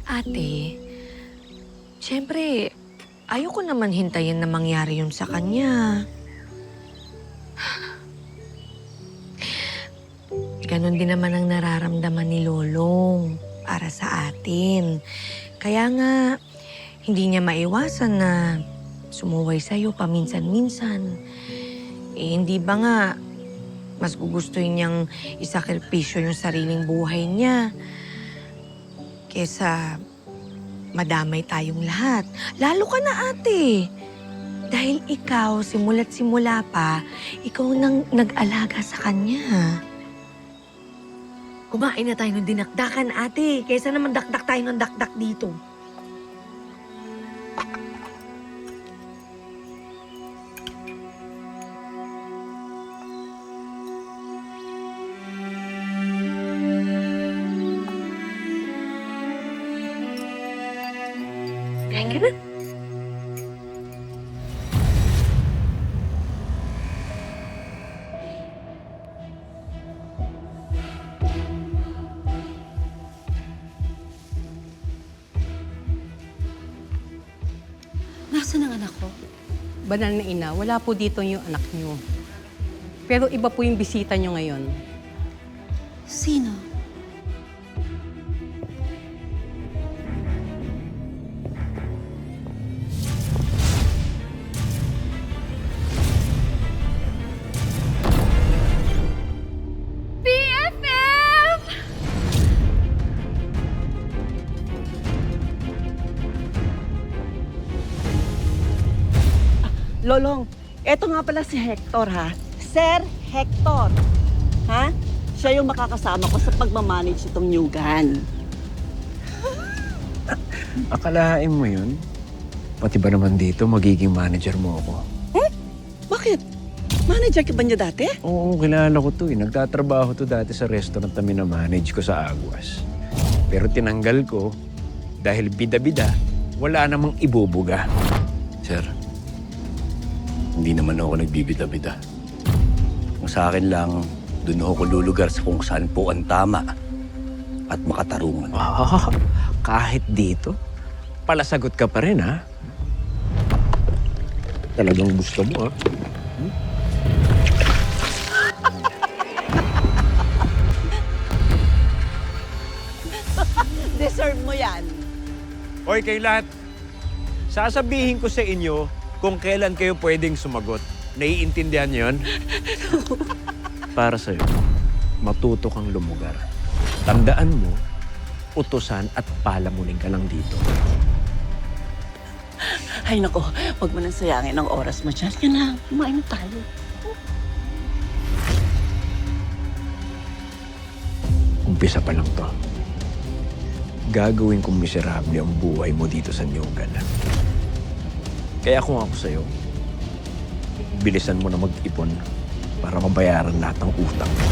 Ate, siyempre, ayoko naman hintayin na mangyari yun sa kanya. Ganon din naman ang nararamdaman ni Lolong para sa atin. Kaya nga, hindi niya maiwasan na sumuway sa'yo paminsan-minsan. Hindi ba nga, mas gugustuhin niyang isakripisyo yung sariling buhay niya kesa madamay tayong lahat. Lalo ka na, ate. Dahil ikaw, simula't simula pa, ikaw nang nag-alaga sa kanya. Kumain na tayo ng dinakdakan, ate. Kaysa naman dakdak tayo ng dakdak dito. Kain ka na. Nasaan ang anak ko? Banal na ina, wala po dito yung anak niyo. Pero iba po yung bisita niyo ngayon. Sino? Lolong, eto nga pala si Hector, ha? Sir Hector. Ha? Siya yung makakasama ko sa pagmamanage itong new gun. Akalain mo yun? Pati ba naman dito, magiging manager mo ako? Bakit? Manager ka ba niya dati? Oo, kilala ko to eh. Nagtatrabaho to dati sa restaurant na minamanage ko sa Aguas. Pero tinanggal ko dahil bida-bida, wala namang ibubuga. Sir, hindi naman ako nagbibida-bida. Kung sa akin lang, doon ako lulugar sa kung saan po ang tama at makatarungan. Ah, kahit dito, palasagot ka pa rin, ha? Talagang gusto mo, ha? Deserve mo yan. Hoy, kayo lahat. Sasabihin ko sa inyo kung kailan kayo pwedeng sumagot. Naiintindihan niyo yun? Para sa'yo, matuto kang lumugar. Tandaan mo, utusan at palamunin ka lang dito. Ay nako, huwag mo nang sayangin ang oras mo dyan. Yan na, kumain na tayo. Umpisa pa lang to. Gagawin kong miserable ang buhay mo dito sa Nyogan. Kaya kung ako sa'yo, bilisan mo na mag-ipon para mabayaran lahat ng utang mo.